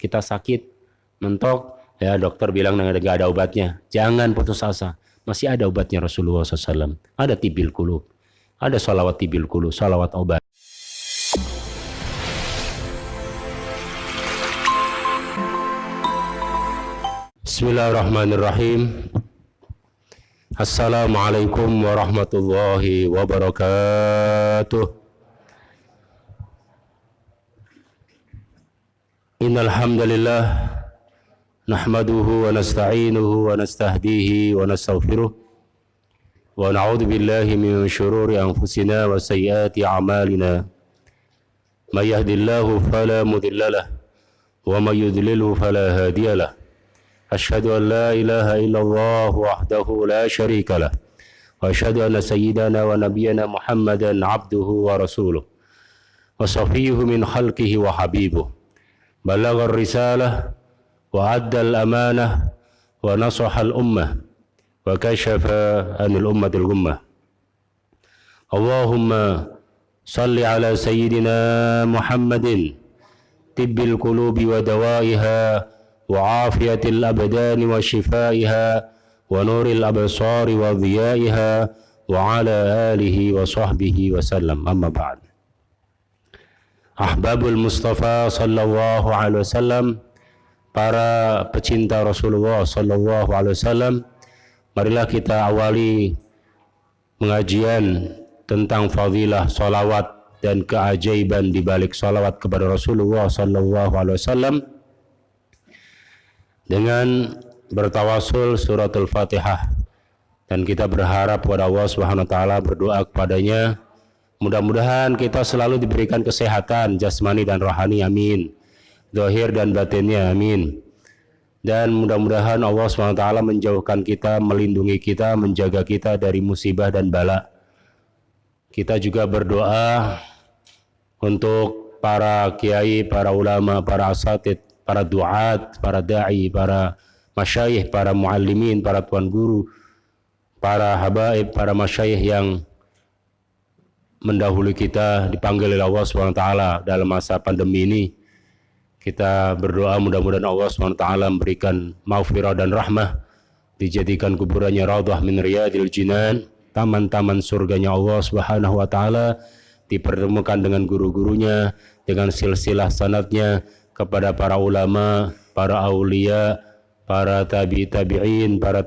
kita sakit, mentok, ya dokter bilang nggak ada obatnya. Jangan putus asa. Masih ada obatnya Rasulullah SAW. Ada tibil qulub. Ada salawat tibil qulub, salawat obat. Bismillahirrahmanirrahim. Assalamualaikum warahmatullahi wabarakatuh. Innal hamdalillah nahmaduhu wa nasta'inuhu wa nastahdihi wa nastaghfiruh wa na'udzu billahi min shururi anfusina wa sayyiati a'malina. May yahdihillahu fala mudilla lahu wa may yudlilhu fala hadiya lahu. Asyhadu an la ilaha illallah wahdahu la syarika lah wa asyhadu anna sayyidana wa nabiyyana Muhammadan abduhu wa rasuluh wa safiyuhu min khalqihi wa habibuh. Balagha ar-risalah wa adda al-amanah wa nasaha al-ummah wa kashafa anil ummatil gummah. Allahumma salli ala sayyidina Muhammadin tibbil qulubi wa dawaiha wa afiyatil abdani wa shifaiha wa nuril absari wa dhiyaiha wa ala alihi wa sahbihi wa sallam. Amma ba'd. Ahbabul Mustafa sallallahu alaihi wasallam, para pecinta Rasulullah sallallahu alaihi wasallam, marilah kita awali pengajian tentang fadilah salawat dan keajaiban di balik salawat kepada Rasulullah sallallahu alaihi wasallam dengan bertawasul suratul Fatihah, dan kita berharap kepada Allah Subhanahu wa taala, berdoa kepadanya mudah-mudahan kita selalu diberikan kesehatan jasmani dan rohani, amin, zahir dan batinnya, amin. Dan mudah-mudahan Allah SWT menjauhkan kita, melindungi kita, menjaga kita dari musibah dan bala. Kita juga berdoa untuk para kiai, para ulama, para asatid, para duat, para da'i, para masyayikh, para muallimin, para tuan guru, para habaib, para masyayikh yang mendahului kita dipanggil oleh Allah SWT dalam masa pandemi ini. Kita berdoa mudah-mudahan Allah SWT memberikan maghfirah dan rahmah, dijadikan kuburannya raudhah min riyadil jinan, taman-taman surganya Allah Subhanahu wa taala, dipertemukan dengan guru-gurunya, dengan silsilah sanadnya kepada para ulama, para aulia, para tabi'in, para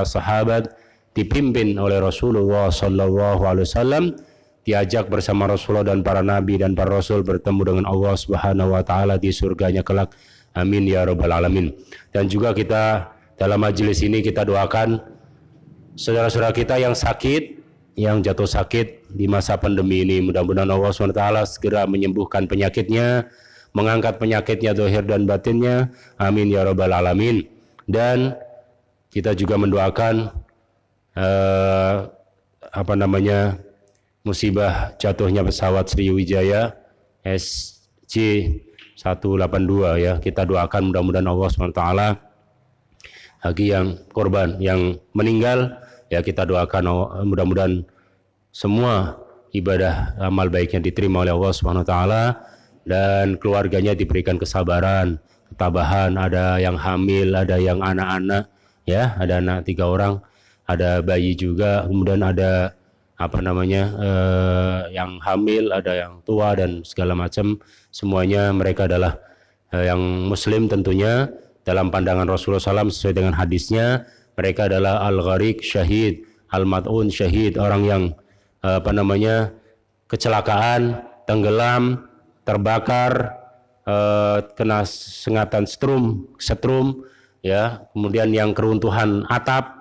sahabat, dipimpin oleh Rasulullah sallallahu alaihi wasallam, diajak bersama Rasulullah dan para nabi dan para rasul bertemu dengan Allah Subhanahu wa taala di surganya kelak. Amin ya rabbal alamin. Dan juga kita dalam majelis ini kita doakan saudara-saudara kita yang sakit, yang jatuh sakit di masa pandemi ini, mudah-mudahan Allah Subhanahu wa taala segera menyembuhkan penyakitnya, mengangkat penyakitnya zahir dan batinnya, amin ya rabbal alamin. Dan kita juga mendoakan musibah jatuhnya pesawat Sriwijaya SJ182 ya, kita doakan mudah-mudahan Allah SWT bagi yang korban, yang meninggal ya, kita doakan mudah-mudahan semua ibadah amal baiknya diterima oleh Allah SWT dan keluarganya diberikan kesabaran, ketabahan. Ada yang hamil, ada yang anak-anak ya, ada anak 3 orang, ada bayi juga, kemudian ada yang hamil, ada yang tua dan segala macam. Semuanya mereka adalah yang muslim tentunya dalam pandangan Rasulullah SAW sesuai dengan hadisnya. Mereka adalah al-gharik syahid, al-mat'un syahid, orang yang kecelakaan, tenggelam, terbakar, kena sengatan setrum ya, kemudian yang keruntuhan atap,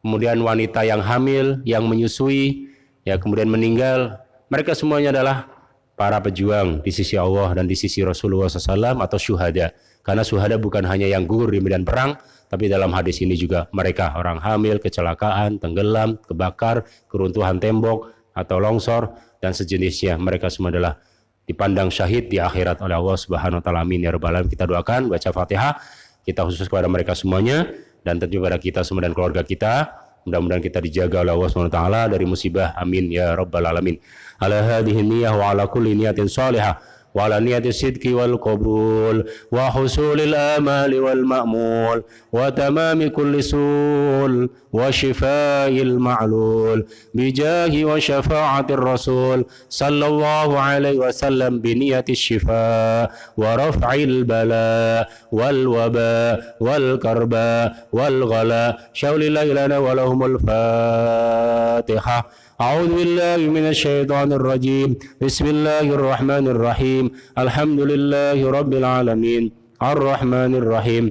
kemudian wanita yang hamil, yang menyusui, ya kemudian meninggal. Mereka semuanya adalah para pejuang di sisi Allah dan di sisi Rasulullah SAW atau syuhada. Karena syuhada bukan hanya yang gugur di medan perang, tapi dalam hadis ini juga mereka orang hamil, kecelakaan, tenggelam, kebakar, keruntuhan tembok atau longsor dan sejenisnya. Mereka semua adalah dipandang syahid di akhirat oleh Allah Subhanahu wa taala. Amin ya rabbal alamin. Kita doakan, baca Fatihah kita khusus kepada mereka semuanya, dan tentu pada kita semua dan keluarga kita. Mudah-mudahan kita dijaga oleh Allah SWT dari musibah. Amin ya rabbal alamin. Ala hadhihi niyyah wa ala kulli niyatin salihah وعلى نية الصدق والقبول وحصول الآمال والمأمول وتمام كل سول وشفاء المعلول بجاه وشفاعة الرسول صلى الله عليه وسلم بنية الشفاء ورفع البلاء والوباء والكرباء والغلاء شول الله لنا ولهم الفاتحة. أعوذ بالله من الشيطان الرجيم. بسم الله الرحمن الرحيم. الحمد لله رب العالمين الرحمن الرحيم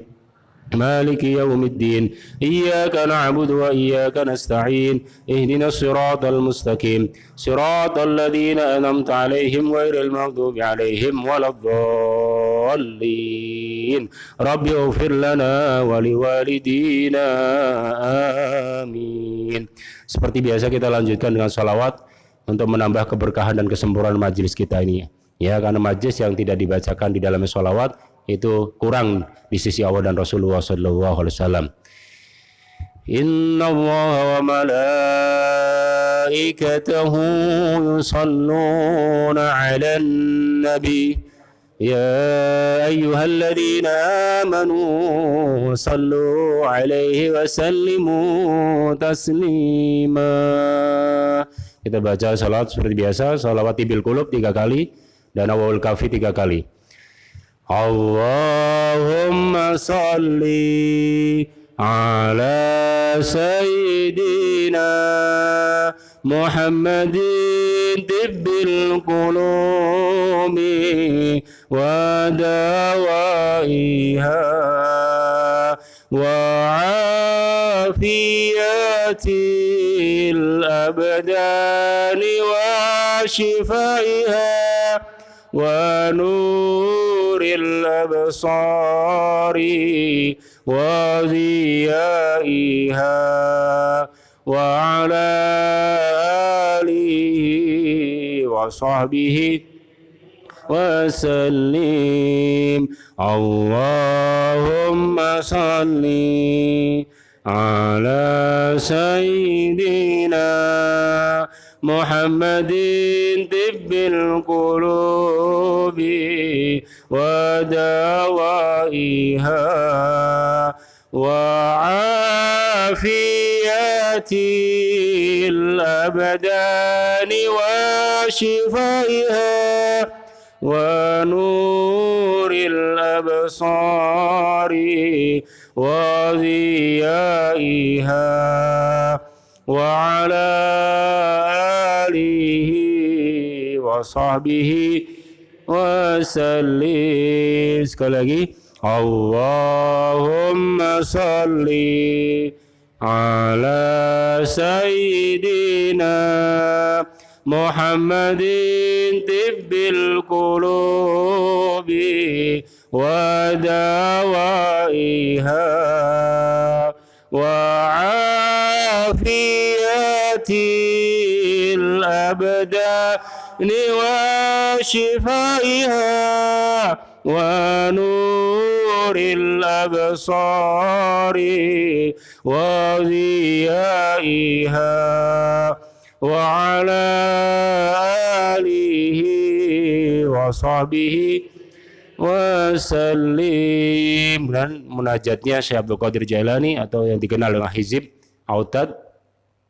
مالك يوم الدين إياك نعبد وإياك نستعين اهدنا الصراط المستقيم صراط الذين أنعمت عليهم غير المغضوب عليهم ولا الضالين رب اغفر لنا ولوالدينا آمين. Seperti biasa kita lanjutkan dengan salawat untuk menambah keberkahan dan kesempurnaan majelis kita ini ya, karena majelis yang tidak dibacakan di dalamnya salawat itu kurang di sisi Allah dan Rasulullah sallallahu alaihi wasallam. Inna Allah wa malaikatahu yusalluna 'alan nabi ya ayyuhalladzina amanu sallu 'alaihi wa sallimu taslima. Kita baca salat seperti biasa, salawat tibil qulub 3 kali dan awal kafi 3 kali. Allahumma salli ala sayyidina Muhammadin tibbil qulubi wa dawaiha wa afiyatil abdani wa shifaiha ونور الأبصار وضيائها وعلى آله وصحبه وسلم. اللهم صل على سيدنا محمد طب القلوب ودوائها وعافية الأبدان وشفائها ونور الأبصار وضيائها وعلى آله وصحبه وسلم. Sekali lagi, Allahumma salli ala sayyidina Muhammadin tibbil qulubi wa dawaiha وعافية الأبدان وشفائها ونور الأبصار وضيائها وعلى آله وصحبه wasallim. Dan munajatnya Syekh Abdul Qadir Jailani atau yang dikenal dengan Hizib Autad,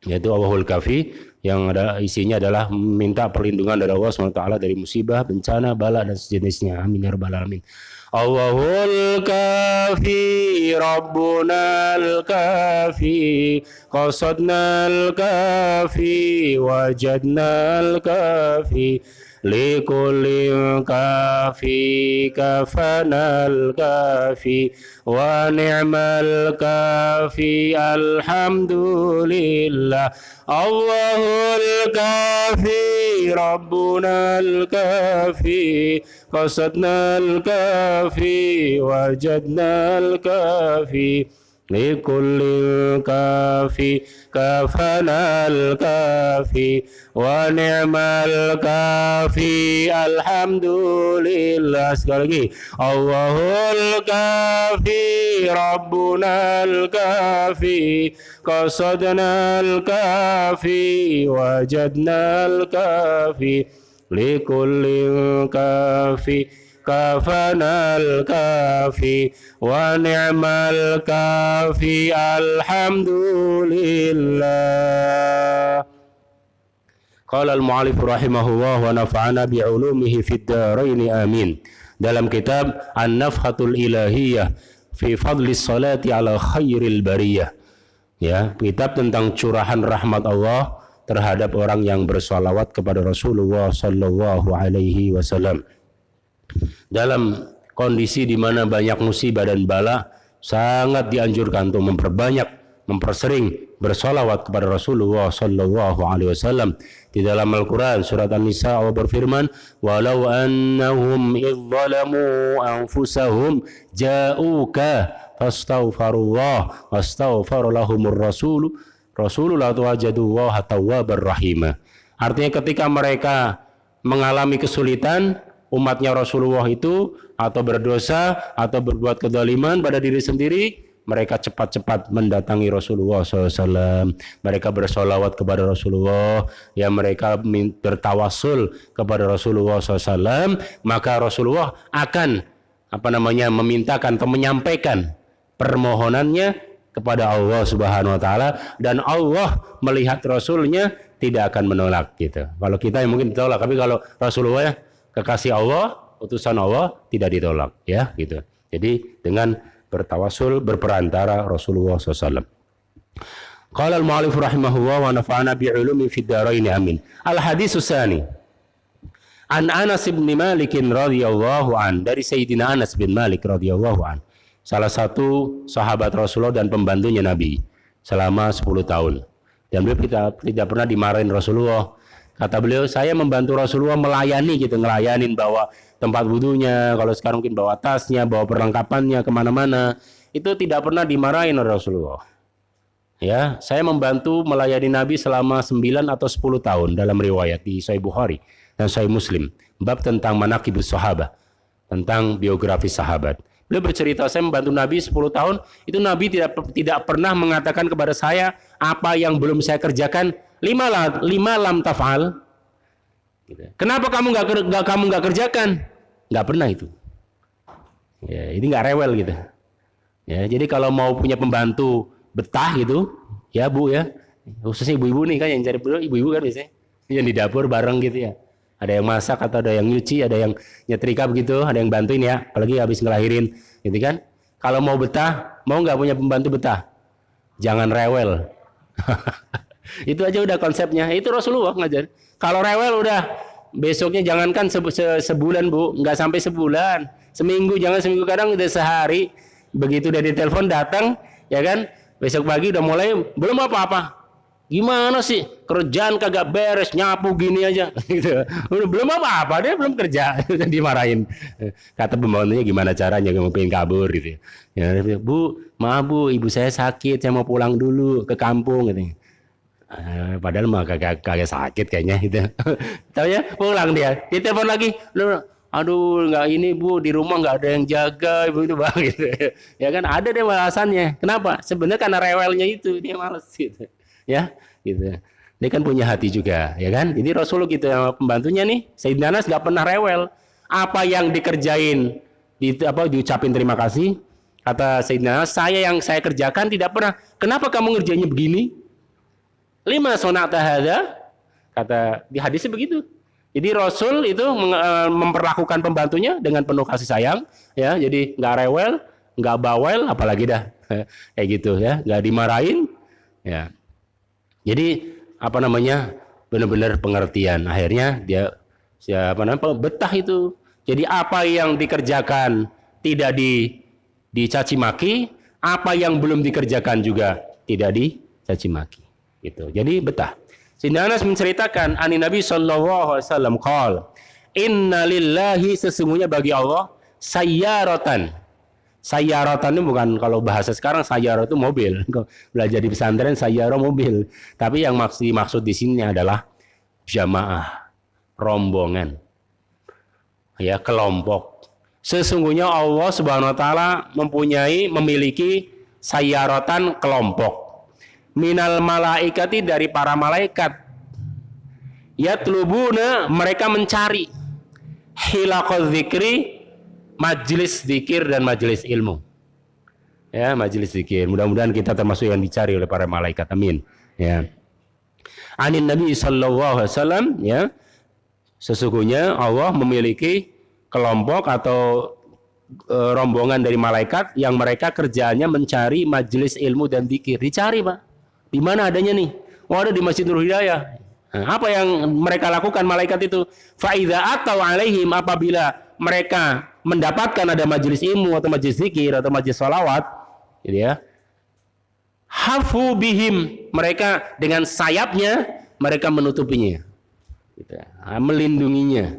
yaitu Awahul Kafi, yang ada isinya adalah minta perlindungan dari Allah SWT dari musibah, bencana, bala dan sejenisnya. Amin ya rabbal alamin. Allahul kafi Rabbunal kafi qasadnal kafi wajadnal kafi likulli kafi kafanal kafi wa ni'mal kafi alhamdulillah. Allahul kafi Rabbunal kafi qasadnal kafi wajadnal kafi likulli kafi kafanal kafi wa ni'mal kafi alhamdulillah. Sekali lagi, Allahul kafi Rabbunal kafi qasadnal kafi wajadnal kafi likullil kafi kafanal kafi wa ni'mal kafi alhamdulillah. Qala al-mu'allif rahimahullah wa nafa'ana bi'ulumihi fid dharain amin. Dalam kitab An-Nafhatul Ilahiyah fi fadli salati ala khairil bariyah, ya, kitab tentang curahan rahmat Allah terhadap orang yang bersalawat kepada Rasulullah sallallahu alaihi wasallam. Dalam kondisi di mana banyak musibah dan bala, sangat dianjurkan untuk mempersering bersalawat kepada Rasulullah sallallahu alaihi wasallam. Di dalam Al-Qur'an surat An-Nisa Allah berfirman, "Walau annahum idzalamu anfusahum ja'uka fastaghfirullah wastaghfara lahumur rasulullah tuwajadullaha tawwabar rahimah." Artinya ketika mereka mengalami kesulitan, umatnya Rasulullah itu atau berdosa atau berbuat kezaliman pada diri sendiri, mereka cepat-cepat mendatangi Rasulullah SAW. Mereka bersolawat kepada Rasulullah, ya, mereka bertawasul kepada Rasulullah SAW, maka Rasulullah akan memintakan atau menyampaikan permohonannya kepada Allah Subhanahu Wa Taala, dan Allah melihat Rasulnya tidak akan menolak gitu. Kalau kita yang mungkin ditolak, tapi kalau Rasulullah, kekasih Allah, utusan Allah, tidak ditolak, ya gitu. Jadi dengan bertawasul, berperantara Rasulullah SAW. Qala al-mu'allif rahimahullah wa nafa'ana bi'ulumi fid dharain amin. Al-hadits tsani an Anas bin Malik radhiyallahu an, dari Sayyidina Anas bin Malik radhiyallahu an, salah satu sahabat Rasulullah dan pembantunya Nabi selama 10 tahun. Dan beliau tidak pernah dimarahin Rasulullah. Kata beliau, saya membantu Rasulullah melayani gitu, ngelayanin, bawa tempat wudunya, kalau sekarang mungkin bawa tasnya, bawa perlengkapannya kemana-mana, itu tidak pernah dimarahin oleh Rasulullah. Ya, saya membantu melayani Nabi selama 9 atau 10 tahun dalam riwayat di Sahih Bukhari dan Sahih Muslim, bab tentang manaqibus sahabah, tentang biografi sahabat. Beliau bercerita, saya membantu Nabi 10 tahun, itu Nabi tidak pernah mengatakan kepada saya apa yang belum saya kerjakan, lima lam taf'al. Kenapa kamu nggak kerjakan? Nggak pernah itu. Ya, ini nggak rewel gitu. Ya, jadi kalau mau punya pembantu betah gitu, ya Bu ya, khususnya ibu-ibu nih kan yang cari ibu-ibu kan biasanya, yang di dapur bareng gitu ya. Ada yang masak atau ada yang nyuci, ada yang nyetrika begitu, ada yang bantuin ya, apalagi habis ngelahirin, gitu kan. Kalau mau betah, mau nggak punya pembantu betah? Jangan rewel. Itu aja udah konsepnya. Itu Rasulullah ngajar. Kalau rewel udah besoknya jangankan sebulan Bu, nggak sampai sebulan, seminggu, jangan seminggu, kadang udah sehari. Begitu dari telepon datang, ya kan, besok pagi udah mulai belum apa-apa. Gimana sih kerjaan kagak beres, nyapu gini aja gitu. Belum apa-apa, dia belum kerja, udah dimarahin. Kata pembantunya, gimana caranya, mau pengen kabur gitu ya. Bu, maaf Bu, ibu saya sakit, saya mau pulang dulu ke kampung gitu. Padahal mah kagak sakit kayaknya gitu. Taunya pulang dia telepon lagi, aduh nggak ini Bu, di rumah nggak ada yang jaga ibu itu Bang gitu. Ya kan, ada deh alasannya. Kenapa? Sebenarnya karena rewelnya itu, dia males gitu. Ya, gitu. Dia kan punya hati juga, ya kan? Jadi Rasulullah gitu, pembantunya nih, Sayyidina Anas nggak pernah rewel. Apa yang dikerjain, diucapin terima kasih. Kata Sayyidina Anas, yang saya kerjakan tidak pernah. Kenapa kamu ngerjainnya begini? Lima sonata hadza, kata di hadisnya begitu. Jadi Rasul itu memperlakukan pembantunya dengan penuh kasih sayang, ya. Jadi nggak rewel, nggak bawel, apalagi dah kayak gitu ya, nggak dimarahin, ya. Jadi benar-benar pengertian. Akhirnya dia betah itu. Jadi apa yang dikerjakan tidak dicaci maki, apa yang belum dikerjakan juga tidak dicaci maki. Gitu. Jadi betah. Sayyidina Anas menceritakan, ani Nabi sallallahu alaihi wasallam qol, inna lillahi, sesungguhnya bagi Allah, sayyaratan. Sayyaratan itu bukan, kalau bahasa sekarang sayyarah itu mobil. Belajar di pesantren sayyarah mobil. Tapi yang dimaksud di sini adalah jamaah, rombongan. Ya, kelompok. Sesungguhnya Allah Subhanahu wa taala memiliki sayyaratan, kelompok. Minal malaikati, dari para malaikat. yatlubuna, mereka mencari, hilaqadz dzikri, majelis zikir dan majelis ilmu. Ya, majelis zikir. Mudah-mudahan kita termasuk yang dicari oleh para malaikat. Amin. Ya. Anin Nabi sallallahu alaihi wasallam, ya. Sesungguhnya Allah memiliki kelompok atau rombongan dari malaikat yang mereka kerjaannya mencari majelis ilmu dan zikir. Dicari, Pak. Di mana adanya nih? Oh, ada di Masjid Nur Hidayah. Nah, apa yang mereka lakukan malaikat itu? Fa idza atau alaihim, apabila mereka mendapatkan ada majelis ilmu atau majelis zikir atau majelis salawat, gitu ya. Hafu bihim, mereka dengan sayapnya mereka menutupinya, gitu ya. Melindunginya,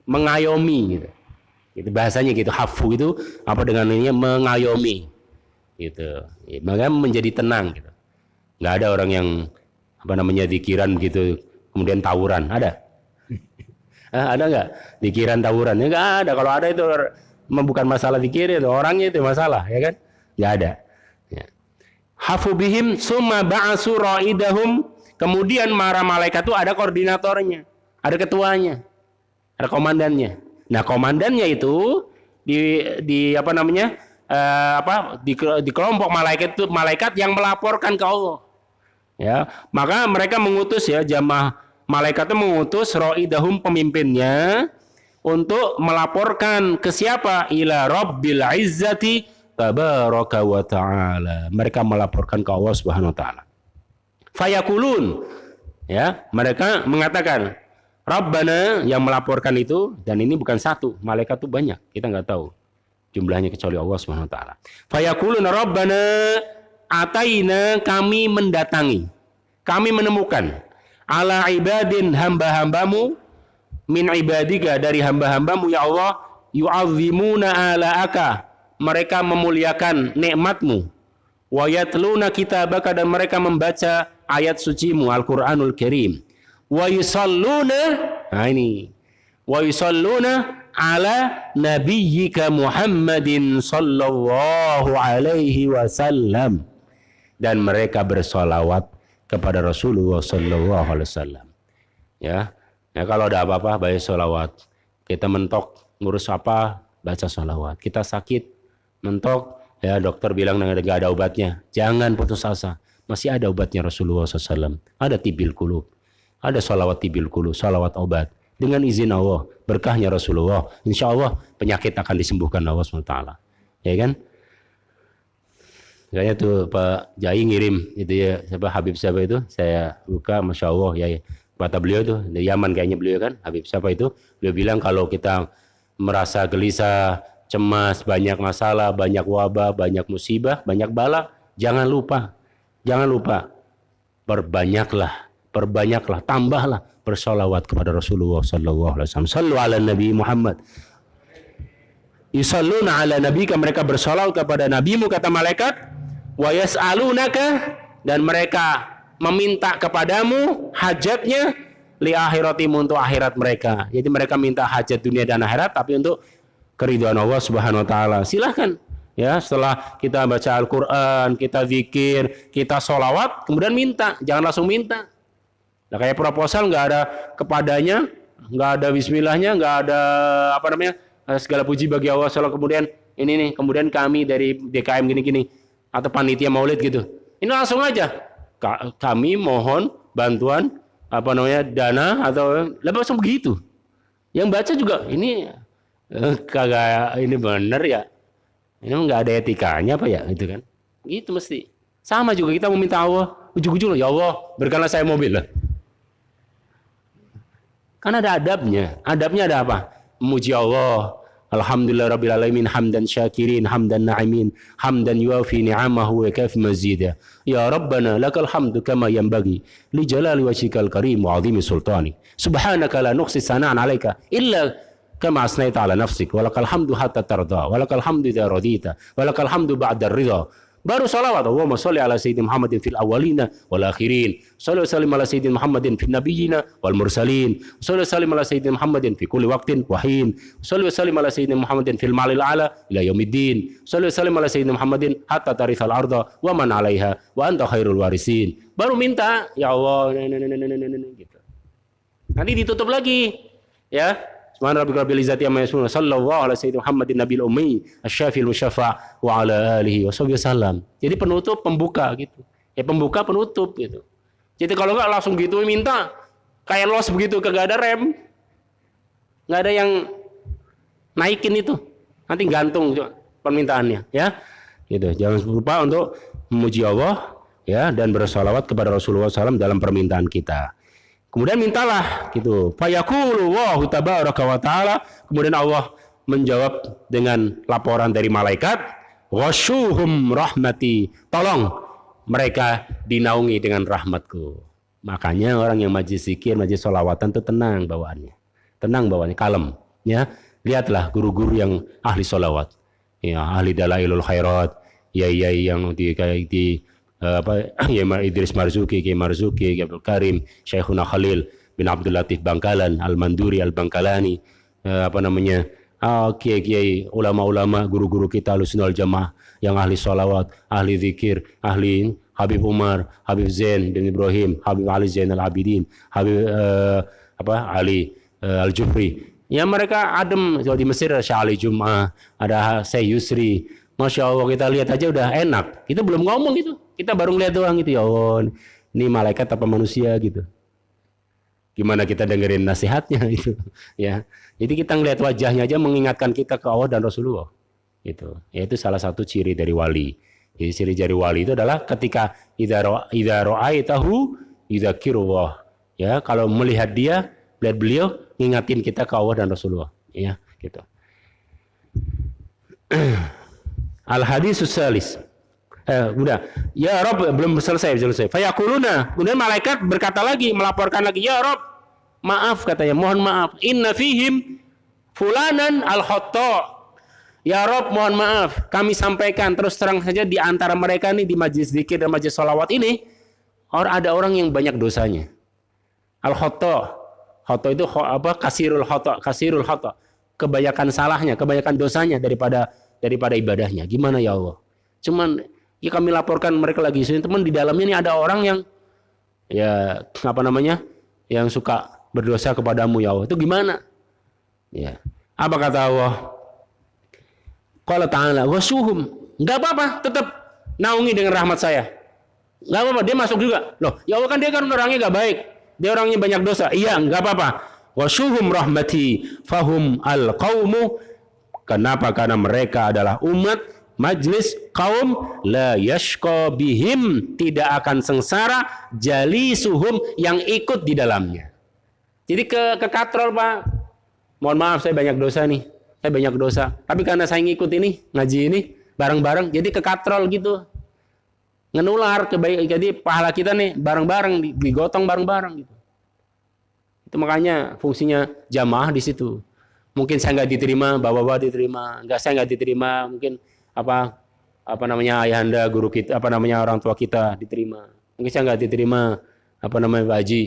mengayomi, gitu. Itu bahasanya gitu. Hafu itu apa dengan ini? Mengayomi, gitu. Ya, maka menjadi tenang, gitu. Nggak ada orang yang apa namanya zikiran gitu kemudian tawuran, ada? Ada nggak zikiran tawuran? Ya nggak ada. Kalau ada itu bukan masalah zikir, itu orangnya itu masalah, ya kan? Nggak ada. Ya. Hafu bihim summa ba'asu ra'idahum, kemudian para malaikat itu ada koordinatornya, ada ketuanya, ada komandannya. Nah, komandannya itu di apa namanya? Di kelompok malaikat itu malaikat yang melaporkan ke Allah. Ya, maka mereka mengutus, ya, jamaah malaikat itu mengutus ra'idahum, pemimpinnya, untuk melaporkan ke siapa? Ila Rabbil Izzati tabaraka wa ta'ala. Mereka melaporkan ke Allah Subhanahu wa taala. Fayakulun, ya, mereka mengatakan, Rabbana, yang melaporkan itu, dan ini bukan satu, malaikat itu banyak, kita nggak tahu jumlahnya kecuali Allah Subhanahu wa taala. Fayakulun Rabbana ataina, kami mendatangi, kami menemukan, ala ibadin, hamba-hambamu, min ibadika, dari hamba-hambamu ya Allah, yu'azzimuna ala'aka, mereka memuliakan nikmatmu, wa yatluna kitabaka, dan mereka membaca ayat sucimu Al-Qur'anul Karim, wa yusalluna, nah ini, wa yusalluna ala nabiyyika Muhammadin sallallahu alaihi wasallam, dan mereka bersolawat kepada Rasulullah sallallahu alaihi wasallam. Ya, kalau ada apa-apa baca solawat. Kita mentok ngurus apa, baca solawat. Kita sakit, mentok, ya dokter bilang nggak ada obatnya, jangan putus asa, masih ada obatnya Rasulullah SAW. Ada tibil kulub, ada solawat tibil kulub, solawat obat. Dengan izin Allah, berkahnya Rasulullah, insya Allah penyakit akan disembuhkan Allah SWT. Ya kan? Kayaknya tuh Pak Jai ngirim itu ya, siapa Habib siapa itu, saya buka, masya Allah ya, kata beliau tuh dari Yaman kayaknya beliau kan, Habib siapa itu, beliau bilang kalau kita merasa gelisah, cemas, banyak masalah, banyak wabah, banyak musibah, banyak bala, jangan lupa perbanyaklah, tambahlah bersolawat kepada Rasulullah sallallahu alaihi wasallam. Sallu ala Nabi Muhammad. Yusalluna ala nabika, mereka bersolawat kepada nabimu, kata malaikat. Wa yas'alunaka, dan mereka meminta kepadamu hajatnya, li akhiratim, untuk akhirat mereka. Jadi mereka minta hajat dunia dan akhirat, tapi untuk keridhaan Allah Subhanahu wa taala. Silahkan, ya, setelah kita baca Al-Qur'an, kita zikir, kita sholawat, kemudian minta, jangan langsung minta. Nah, kayak proposal nggak ada kepadanya, nggak ada bismillahnya, nggak ada apa namanya, segala puji bagi Allah, kemudian ini nih, kemudian kami dari DKM gini-gini atau panitia maulid gitu, ini langsung aja kami mohon bantuan apa namanya dana atau langsung begitu. Yang baca juga ini kagak, ini bener ya, ini nggak ada etikanya apa ya, gitu kan, gitu mesti. Sama juga kita meminta Allah, ujung-ujung ya Allah berikanlah saya mobil lah. Kan ada adabnya. Adabnya ada apa? Memuji Allah. Alhamdulillah rabbil alamin, hamdan syakirin, hamdan na'imin, hamdan yuafi ni'amahu wa kafi mazida. Ya Rabbana lakal hamdu kama yanbaghi li jalali wajhikal karim wa 'azimi sultani. Subhanaka la nuqsi sana'an 'alaika illa kama asnaita 'ala nafsik, wa lakal hamdu hatta tarda, wa lakal hamdu idza radita, wa lakal hamdu ba'da ridha. Baru salawat. Allahumma sholli ala sayyidina Muhammadin fil awwalina wal akhirin. Shalli wa sallim ala sayyidina Muhammadin fil nabiyyina wal mursalin. Shalli wa sallim ala sayyidina Muhammadin fi kulli waqtin wa hin. Shalli wa sallim ala sayyidina Muhammadin fil ma'lil a'la ila yaumiddin. Shalli wa sallim ala sayyidina Muhammadin hatta tarithal arda wa man 'alaiha wa anta khairul warisin. Baru minta, ya Allah, gitu. Nanti ditutup lagi. Ya. Subhana rabbika rabbil izzati amma yasifun. Sallallahu ala sayyidina Muhammadin nabiyil ummi asy-syafi'il musyafa' wa ala alihi wasallam. Jadi penutup pembuka gitu. Ya pembuka penutup gitu. Jadi kalau enggak langsung gitu minta kayak los begitu kagak ada rem. Enggak ada yang naikin itu. Nanti gantung permintaannya, ya. Gitu. Jangan lupa untuk memuji Allah ya dan bersalawat kepada Rasulullah SAW dalam permintaan kita. Kemudian mintalah gitu. Fayaqulu wa tabaraka wa taala, kemudian Allah menjawab dengan laporan dari malaikat, wasyuhum rahmati, tolong mereka dinaungi dengan rahmatku. Makanya orang yang majlis zikir, majlis sholawatan itu tenang bawaannya. Tenang bawaannya, kalem, ya. Lihatlah guru-guru yang ahli sholawat. Ya, ahli dalailul khairat, yai yang di Idris Marzuki, Kiai Marzuki, Kiai Abdul Karim, Syekhuna Khalil bin Abdul Latif Bangkalan, Al-Manduri Al-Bangkalani, kiai ulama-ulama, guru-guru kita Ahlussunnah wal Jamaah yang ahli sholawat, ahli zikir, ahli Habib Umar, Habib Zain bin Ibrahim, Habib Ali Zainal Abidin, Habib Ali Al-Jufri. Ya mereka adem. Kalau di Mesir ada Syekh Ali Jum'ah, ada Syekh Yusri. Masya Allah, kita lihat aja udah enak. Kita belum ngomong gitu. Kita baru ngeliat doang gitu. Ya Allah, ini malaikat apa manusia gitu. Gimana kita dengerin nasihatnya itu. Ya. Jadi kita ngeliat wajahnya aja mengingatkan kita ke Allah dan Rasulullah. Gitu. Ya, itu salah satu ciri dari wali. Jadi ciri dari wali itu adalah ketika idza ra'aitahu idzakirullah. Ya, kalau melihat dia, lihat beliau, ngingatin kita ke Allah dan Rasulullah. Ya, gitu. Al-hadisus salis. Udah. Ya Rob, belum selesai. Fayaquluna. Kemudian malaikat berkata lagi, melaporkan lagi, ya Rob, maaf katanya, mohon maaf. Inna fihim fulanan al-khotta. Ya Rob, mohon maaf. Kami sampaikan terus terang saja di antara mereka nih di majlis zikir dan majlis sholawat ini, ada orang yang banyak dosanya. Al-khotta. Khotta itu apa? Kasirul khotta. Kebanyakan salahnya, kebanyakan dosanya daripada ibadahnya. Gimana ya Allah? Cuman ya kami laporkan mereka lagi sini, teman di dalamnya ini ada orang yang ya yang suka berdosa kepadamu ya Allah. Itu gimana? Ya. Apa kata Allah? Qala ta'ala wasuhum. Enggak apa-apa, tetap naungi dengan rahmat saya. Enggak apa-apa, dia masuk juga. Loh, ya Allah kan dia kan orangnya enggak baik. Dia orangnya banyak dosa. Iya, enggak apa-apa. Wasuhum rahmati fahum al-qaumu. Kenapa? Karena mereka adalah umat, majlis, kaum, la yashqa bihim, tidak akan sengsara, jalisuhum, yang ikut di dalamnya. Jadi kekatrol Pak, mohon maaf saya banyak dosa nih, saya banyak dosa, tapi karena saya ngikut ini, ngaji ini, bareng-bareng, jadi kekatrol gitu, ngenular, jadi pahala kita nih, bareng-bareng, digotong bareng-bareng gitu. Itu makanya fungsinya jamaah di situ. Mungkin saya nggak diterima, bapak-bapak diterima, saya nggak diterima, mungkin ayahanda, guru kita, orang tua kita diterima. Mungkin saya nggak diterima, Pak Haji,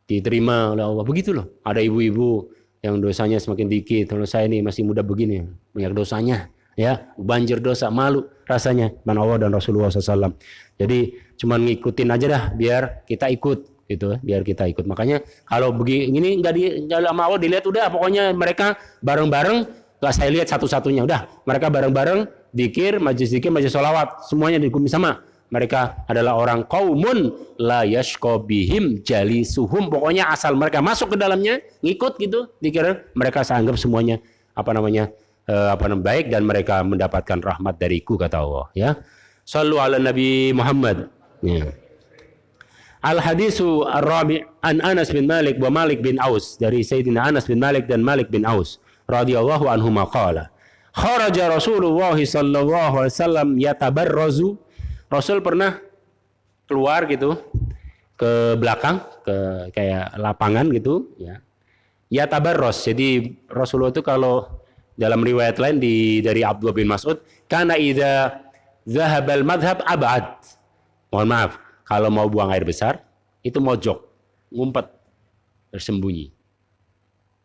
diterima oleh Allah. Begitu loh. Ada ibu-ibu yang dosanya semakin dikit. Kalau saya ini masih muda begini, banyak dosanya, ya, banjir dosa, malu rasanya. Man Allah dan Rasulullah SAW. Jadi cuman ngikutin aja dah, biar kita ikut. Gitu, biar kita ikut. Makanya kalau begini nggak sama Allah dilihat, udah pokoknya mereka bareng-bareng, nggak saya lihat satu-satunya, udah mereka bareng-bareng zikir, majlis sholawat, semuanya dihukumi sama. Mereka adalah orang qaumun la yashqa bihim jalisuhum, pokoknya asal mereka masuk ke dalamnya, ngikut gitu, dikira mereka saya anggap semuanya baik dan mereka mendapatkan rahmat dariku, kata Allah. Ya, sallu ala Nabi Muhammad. Ya. Al-hadisu ar-rabi' an Anas bin Malik wa Malik bin Aus, dari Sayyidina Anas bin Malik dan Malik bin Aus radhiyallahu anhuma qala kharaja Rasulullah sallallahu alaihi wasallam yatabarrazu. Rasul pernah keluar gitu ke belakang, ke kayak lapangan gitu ya. Yatabarros. Jadi Rasulullah itu kalau dalam riwayat lain dari Abdullah bin Mas'ud, kana idza zahabal madhab ab'ad. Mohon maaf, kalau mau buang air besar, itu mojok, ngumpet, bersembunyi.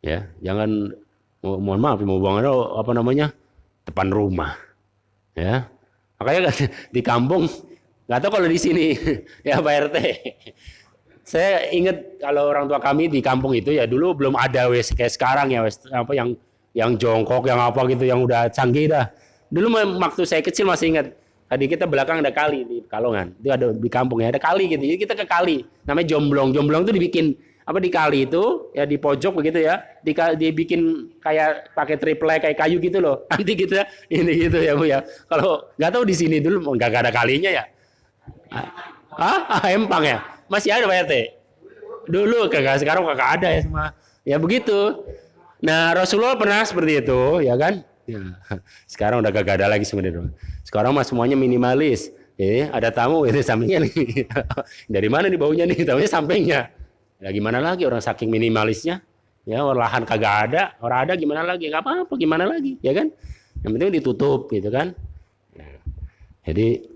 Ya, jangan, mohon maaf, mau buang air depan rumah. Ya, makanya di kampung, nggak tahu kalau di sini, ya Pak RT, Saya ingat kalau orang tua kami di kampung itu ya dulu belum ada WC kayak sekarang ya, apa yang jongkok, yang apa gitu, yang udah canggih dah. Dulu waktu saya kecil masih ingat. Tadi kita belakang ada kali di Pekalongan. Itu ada di kampung ya, ada kali gitu. Jadi kita ke kali. Namanya Jomblong. Jomblong itu dibikin apa di kali itu ya, di pojok begitu ya. Dibikin kayak pakai triplek kayak kayu gitu loh. Nanti kita ini gitu ya Bu ya. Kalau nggak tahu di sini dulu nggak ada kalinya ya. Empang ya. Masih ada Pak RT? Dulu kagak, sekarang kagak ada ya semua. Ya begitu. Nah Rasulullah pernah seperti itu, ya kan? Ya. Sekarang udah kagak ada lagi sebenarnya. Sekarang mah semuanya minimalis. Ada tamu itu sampingnya nih. Dari mana nih baunya nih? Tamunya sampingnya. Ya gimana lagi orang saking minimalisnya? Ya lahan kagak ada, orang ada gimana lagi? Gak apa-apa, gimana lagi, ya kan? Yang penting ditutup gitu kan. Nah, jadi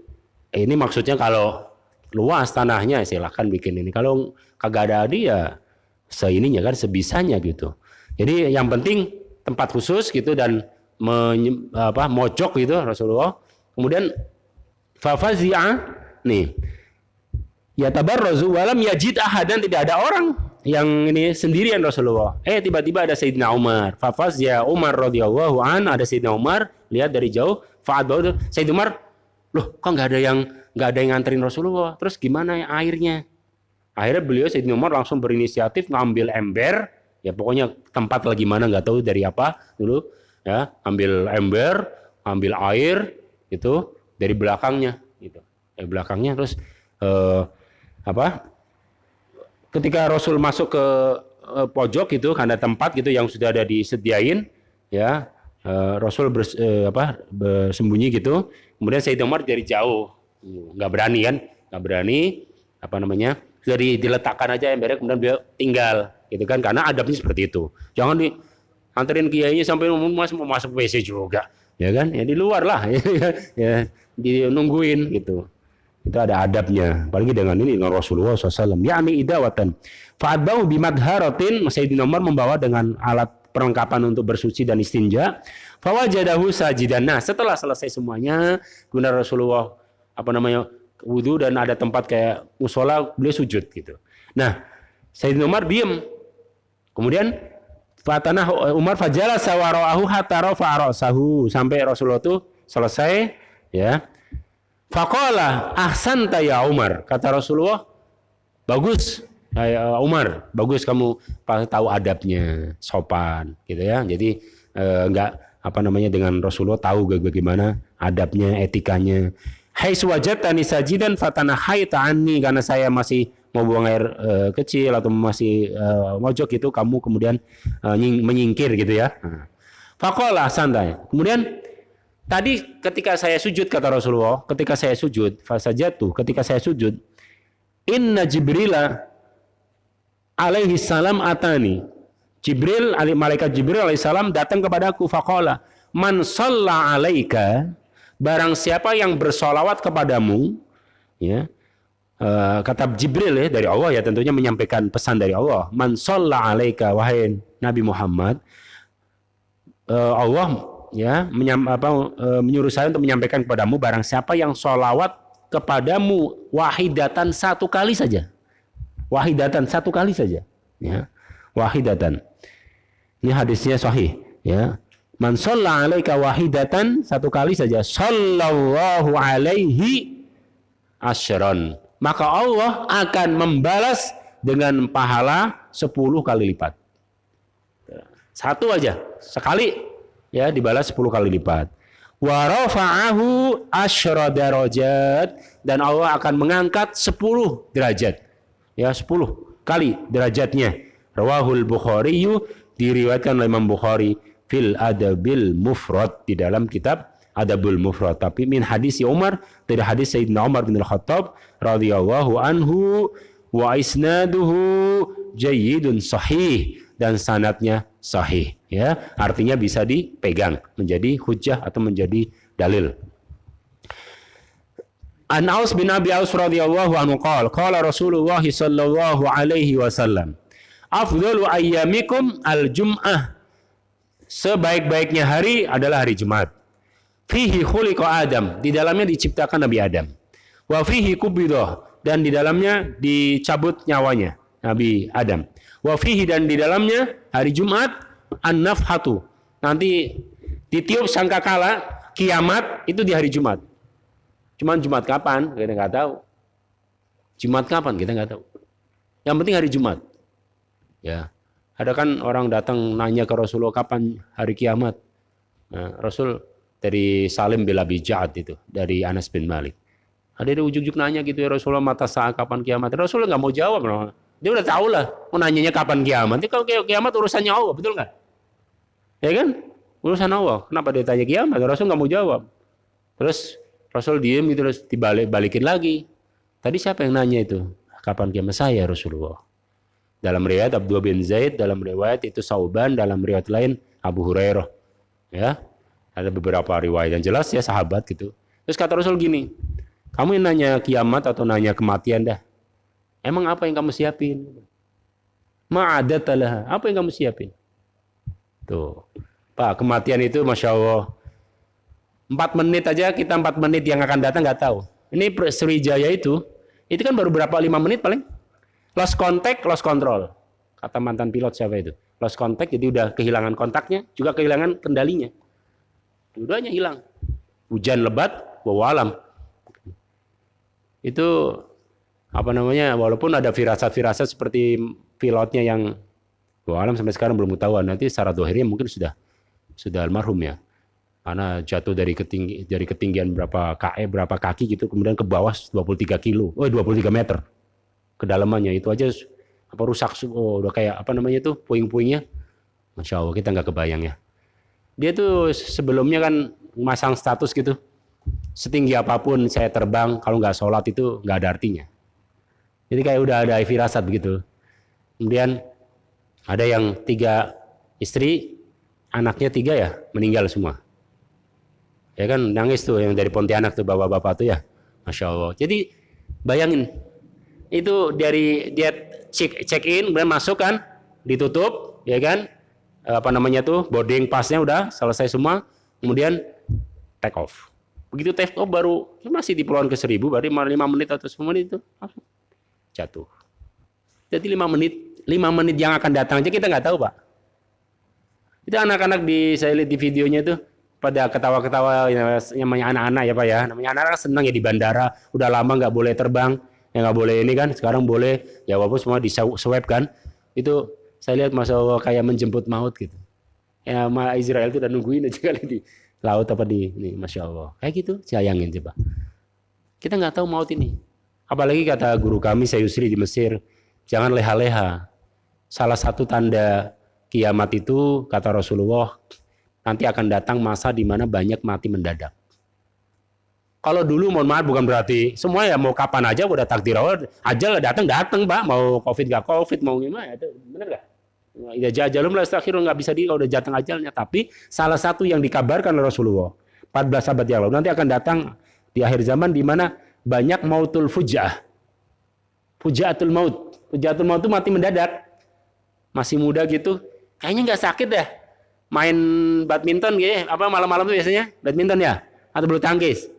ini maksudnya kalau luas tanahnya silahkan bikin ini. Kalau kagak ada ya seininya kan, sebisanya gitu. Jadi yang penting tempat khusus gitu dan mojok gitu Rasulullah. Kemudian fafazi'a nih. Ya tabarrazu walam yajid ahadan, tidak ada orang yang ini sendirian Rasulullah. Tiba-tiba ada Sayyidina Umar. Fafazia Umar radhiyallahu an, ada Sayyidina Umar lihat dari jauh. Fa'ad Sayyidina Umar, loh kok nggak ada yang nganterin Rasulullah, terus gimana ya airnya? Akhirnya beliau Sayyidina Umar langsung berinisiatif ngambil ember, ya pokoknya tempat lagi mana nggak tahu dari apa dulu, ya ambil ember, ambil air itu dari belakangnya, gitu, dari belakangnya terus ketika Rasul masuk ke pojok gitu, ada tempat gitu yang sudah ada disediain, ya Rasul bersembunyi gitu, kemudian Sayyidina Umar dari jauh. Nggak berani kan, nggak berani sudah diletakkan aja embernya, kemudian beliau tinggal gitu kan, karena adabnya seperti itu. Jangan dianterin kiainya sampai mau masuk WC juga, ya kan, ya di luar lah ya dinungguin gitu. Itu ada adabnya, apalagi dengan Rasulullah SAW. Ya'ni idawatan fa'adbahu bimadharatin, Sayyidina Umar membawa dengan alat perlengkapan untuk bersuci dan istinja. Fawajadahu sajidan. Nah, setelah selesai semuanya, kemudian Rasulullah wudu dan ada tempat kayak musola, beliau sujud gitu. Nah, Sayyidina Umar diem. Kemudian fatanah Umar fajala sawara'ahu hatta rafa'a ra'sahu, sampai Rasulullah itu selesai, ya. Faqala ahsanta ya Umar, kata Rasulullah, bagus ya Umar, bagus kamu tahu adabnya, sopan gitu ya. Jadi enggak dengan Rasulullah tahu bagaimana adabnya, etikanya. Hai suwajatani sajidan fatanahaita anni, karena saya masih mau buang air kecil atau masih mojok gitu, kamu kemudian menyingkir gitu ya. Faqala ahsanta. Kemudian tadi ketika saya sujud, kata Rasulullah, ketika saya sujud, fasajatu, ketika saya sujud, inna Jibrila alaihi salam atani. Jibril, malaikat Jibril alaihi salam datang kepadaku, faqala man shalla alaika, barang siapa yang bersolawat kepadamu, ya, kata Jibril ya, dari Allah ya, tentunya menyampaikan pesan dari Allah. Man shalla alaika, wahai Nabi Muhammad, Allah ya menyuruh saya untuk menyampaikan kepadamu, barang siapa yang sholawat kepadamu wahidatan, satu kali saja, wahidatan, satu kali saja, ya, wahidatan. Ini hadisnya sahih, ya. Man shalla alaika wahidatan, satu kali saja, sallallahu alaihi asyran, maka Allah akan membalas dengan pahala 10 kali lipat. Satu aja, sekali, ya, dibalas 10 kali lipat. Wa rafa'ahu asyra darajat, dan Allah akan mengangkat 10 derajat. Ya, 10 kali derajatnya. Rawahul Bukhari, diriwayatkan oleh Imam Bukhari fil Adabil Mufrad, di dalam kitab Adabul Mufrad. Tapi min hadis Umar, dari hadis Sayyidina Umar bin Al-Khattab radhiyallahu anhu, wa isnaduhu jayyidun sahih, dan sanadnya sahih, ya, artinya bisa dipegang menjadi hujjah atau menjadi dalil. An Aus bin Abi Aus radhiyallahu anhu qala Rasulullah sallallahu alaihi wasallam, afdalu ayyamikum al-jum'ah, sebaik-baiknya hari adalah hari Jumat. Fihi khuliqa Adam, di dalamnya diciptakan Nabi Adam. Wa fihi kubidah, dan di dalamnya dicabut nyawanya Nabi Adam. Wa fihi, dan di dalamnya hari Jumat an-nafhatu. Nanti ditiup sangkakala kiamat itu di hari Jumat. Cuman Jumat kapan kita nggak tahu. Jumat kapan kita nggak tahu. Yang penting hari Jumat. Ya. Ada kan orang datang nanya ke Rasulullah kapan hari kiamat. Nah, Rasul dari Salim bin Abi Ja'ad itu, dari Anas bin Malik. Ada yang ujuk-ujuk nanya gitu, ya Rasulullah, mata saat kapan kiamat. Rasulullah nggak mau jawab. Dia udah tahu lah, mau nanyanya kapan kiamat. Jadi kalau kiamat urusannya Allah, betul nggak? Ya kan? Urusan Allah. Kenapa dia tanya kiamat? Rasul nggak mau jawab. Terus Rasul diem gitu, terus dibalikin lagi. Tadi siapa yang nanya itu? Kapan kiamat? Saya, Rasulullah. Dalam riwayat Abdullah bin Zaid, dalam riwayat itu Sauban, dalam riwayat lain Abu Hurairah. Ya, ada beberapa riwayat yang jelas ya sahabat gitu. Terus kata Rasul gini, kamu yang nanya kiamat atau nanya kematian dah? Emang apa yang kamu siapin? Ma'adatalah, apa yang kamu siapin? Tuh, Pak, kematian itu Masya Allah. 4 menit aja, kita 4 menit yang akan datang nggak tahu. Ini Sriwijaya itu kan baru berapa, 5 menit paling? Lost contact, lost control. Kata mantan pilot siapa itu? Lost contact, jadi udah kehilangan kontaknya, juga kehilangan kendalinya. Dua-duanya hilang. Hujan lebat, bawa alam. Itu apa namanya, walaupun ada firasat-firasat seperti pilotnya yang bawa alam sampai sekarang belum ketahuan. Nanti secara dohirnya mungkin sudah almarhum ya. Karena jatuh dari ketinggian berapa kaki gitu, kemudian ke bawah 23 meter kedalamannya. Itu aja apa rusak, udah kayak apa namanya itu, puing-puingnya. Masya Allah, kita nggak kebayang ya. Dia tuh sebelumnya kan masang status gitu, setinggi apapun saya terbang, kalau nggak sholat itu nggak ada artinya. Jadi kayak udah ada firasat begitu. Kemudian ada yang 3 istri, anaknya 3 ya meninggal semua. Ya kan, nangis tuh yang dari Pontianak tuh, bapak-bapak tuh ya. Masya Allah. Jadi bayangin, itu dari dia check in, kemudian masuk kan, ditutup, ya kan, apa namanya tuh, boarding passnya udah selesai semua, kemudian take off. Begitu take off baru masih di Pulauan ke-1000, baru 5 menit atau 10 menit itu langsung jatuh. Jadi 5 menit yang akan datang aja kita nggak tahu, Pak. Itu anak-anak saya lihat di videonya itu pada ketawa-ketawa, namanya anak-anak ya Pak ya, namanya anak-anak senang ya di bandara, udah lama nggak boleh terbang, ya nggak boleh ini kan, sekarang boleh, ya walaupun semua di swab kan, itu saya lihat Masya Allah kayak menjemput maut gitu. Ya sama Israel itu udah nungguin aja kali di laut apa di ini, Masya Allah. Kayak gitu, sayangin coba. Kita nggak tahu maut ini. Apalagi kata guru kami Sayyusri di Mesir, jangan leha-leha. Salah satu tanda kiamat itu, kata Rasulullah, nanti akan datang masa di mana banyak mati mendadak. Kalau dulu mohon maaf bukan berarti semua ya mau kapan aja udah takdir Allah, ajal datang Pak, mau covid nggak covid, mau gimana, itu benar nggak? Ya jajalum lah astaghfirullah, nggak bisa udah datang ajalnya. Tapi salah satu yang dikabarkan oleh Rasulullah 14 abad yang lalu, nanti akan datang di akhir zaman di mana banyak mautul fuja'ah. Fuja'atul maut. Fuja'atul maut itu mati mendadak. Masih muda gitu, kayaknya nggak sakit dah. Main badminton gitu, apa malam-malam tuh biasanya badminton ya, atau bulu tangkis.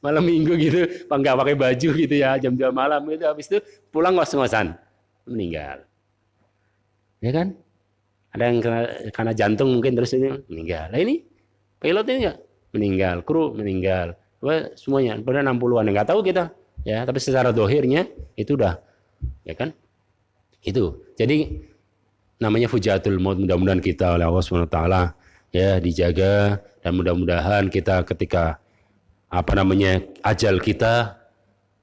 Malam minggu gitu, nggak pakai baju gitu ya, jam 2 malam itu, habis itu pulang ngos-ngosan, meninggal. Ya kan? Ada yang karena jantung mungkin terus ini meninggal. Nah ini pilotnya nggak meninggal, kru meninggal, semuanya pada 60-an, nggak tahu kita. Ya, tapi secara dohirnya itu udah, ya kan? Itu. Jadi namanya fujatul maut, mudah-mudahan kita oleh Allah SWT ya dijaga, dan mudah-mudahan kita ketika apa namanya ajal kita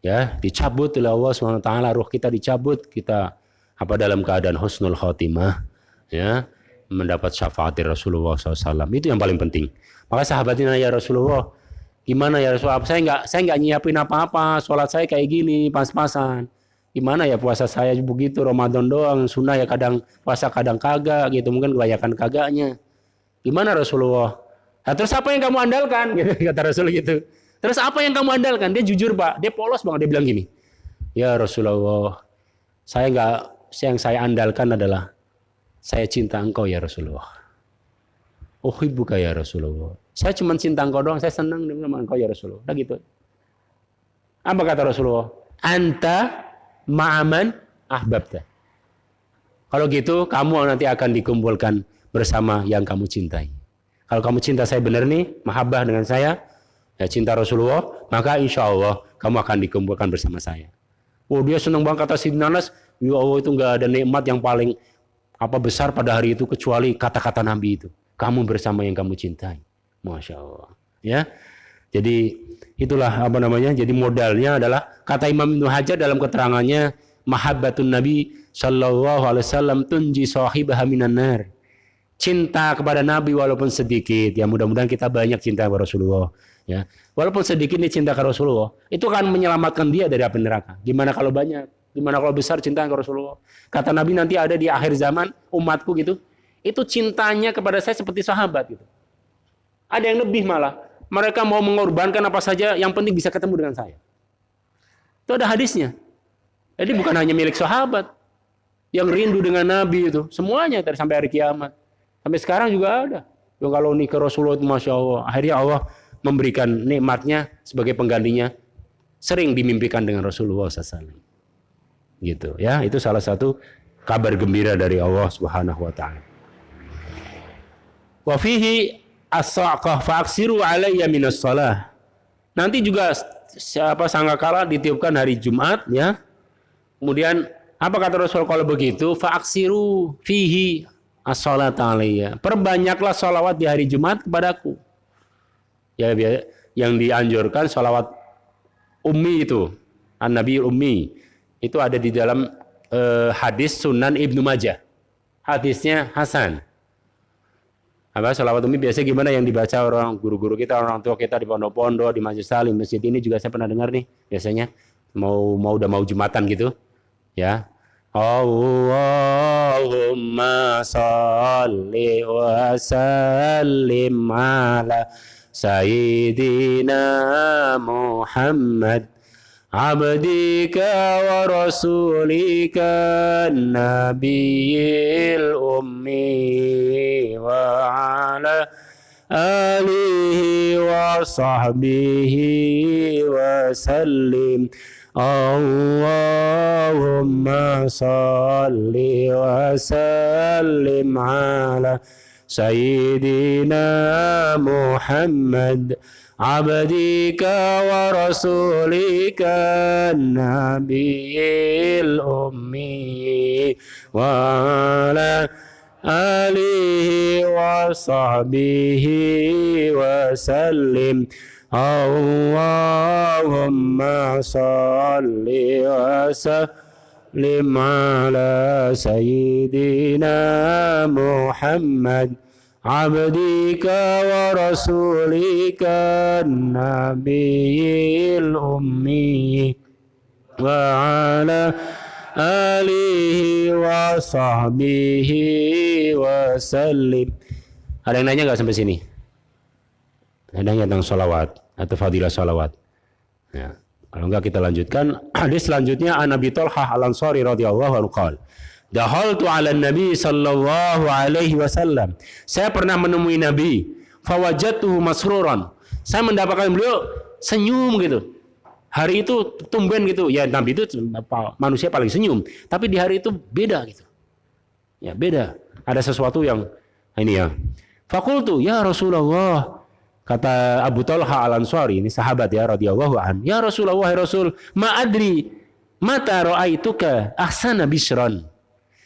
ya dicabut oleh Allah SWT, ruh kita dicabut, kita apa dalam keadaan husnul khotimah ya, mendapat syafaat Rasulullah SAW. Itu yang paling penting. Maka sahabatnya ya Rasulullah, gimana ya Rasulullah, saya nggak nyiapin apa-apa, sholat saya kayak gini pas-pasan. Gimana ya puasa saya begitu, Ramadan doang, sunnah ya kadang puasa kadang kagak gitu, mungkin kebanyakan kagaknya. Gimana Rasulullah? Nah, terus apa yang kamu andalkan? Gitu, kata Rasul gitu. Terus apa yang kamu andalkan? Dia jujur Pak, dia polos banget, dia bilang gini, ya Rasulullah, yang saya andalkan adalah saya cinta engkau ya Rasulullah. Uhibbuka ya Rasulullah. Saya cuma cinta engkau doang, saya senang dengan engkau ya Rasulullah. Udah gitu. Apa kata Rasulullah? Anta ma'aman ahbabta. Kalau gitu, kamu nanti akan dikumpulkan bersama yang kamu cintai. Kalau kamu cinta saya benar nih, mahabbah dengan saya, ya cinta Rasulullah, maka insya Allah kamu akan dikumpulkan bersama saya. Oh, dia senang banget kata Sidina Anas, ya Allah itu nggak ada nikmat yang paling besar pada hari itu kecuali kata-kata Nabi itu. Kamu bersama yang kamu cintai. Masya Allah. Ya. Jadi itulah jadi modalnya adalah kata Imam Ibnu Hajar dalam keterangannya, mahabbatun Nabi sallallahu alaihi wasallam tunji sahibaha minan nar. Cinta kepada Nabi walaupun sedikit, ya mudah-mudahan kita banyak cinta kepada Rasulullah, ya. Walaupun sedikit nih cinta ke Rasulullah, itu akan menyelamatkan dia dari api neraka. Gimana kalau banyak? Gimana kalau besar cinta ke Rasulullah? Kata Nabi nanti ada di akhir zaman umatku gitu, itu cintanya kepada saya seperti sahabat gitu. Ada yang lebih malah, mereka mau mengorbankan apa saja, yang penting bisa ketemu dengan saya. Itu ada hadisnya. Jadi bukan hanya milik sahabat yang rindu dengan Nabi itu, semuanya sampai hari kiamat. Sampai sekarang juga ada. Yang kalau nikah Rasulullah itu Masya Allah. Akhirnya Allah memberikan nikmatnya sebagai penggantinya. Sering dimimpikan dengan Rasulullah SAW. Gitu ya. Itu salah satu kabar gembira dari Allah Subhanahu wa Ta'ala. Wa fihi as-sa'qah fa'aksiru alayya minas salah. Nanti juga sangkakala ditiupkan hari Jumat ya. Kemudian apa kata Rasul kalau begitu? Fa'aksiru fihi as-salat alaiya. Perbanyaklah salawat di hari Jumat kepadaku. Ya, yang dianjurkan salawat ummi itu. An-Nabi ummi. Itu ada di dalam hadis Sunan Ibnu Majah. Hadisnya Hasan. Salawat ummi biasa gimana yang dibaca orang guru-guru kita, orang tua kita di pondok-pondok, di masjid salim, masjid ini juga saya pernah dengar nih. Biasanya udah mau Jumatan gitu. Ya. Allahumma salli wa sallim ala sayyidina Muhammad abdika wa rasulika nabiyil ummi wa ala alihi wa sahbihi wa sallim. Allahumma salli wa sallim ala sayyidina Muhammad abdika wa rasulika nabiyil ummi wa ala alihi wa sahbihi wa sallim. Allahumma salli wa sallim ala sayyidina Muhammad abdika wa rasulika nabiyil ummi wa ala alihi wa sahbihi wa sallim. Ada yang nanya nggak sampai sini? Ada yang tentang salawat atau fadilah salawat. Ya. Kalau enggak kita lanjutkan. Hadis selanjutnya an Abi Thalhah Al-Ansari radhiyallahu anhu qala dakhaltu 'ala Nabi sallallahu alaihi wasallam. Saya pernah menemui Nabi, fawajadtuhu masruran. Saya mendapatkan beliau senyum gitu. Hari itu tumben gitu. Ya Nabi itu manusia paling senyum, tapi di hari itu beda gitu. Ya beda. Ada sesuatu yang ini ya. Faqultu ya Rasulullah. Kata Abu Thalhah Al-Ansari, ini sahabat ya radhiyallahu an. Ya Rasulullah, ya Rasul, ma adri mata ra'aituka ahsana bisran.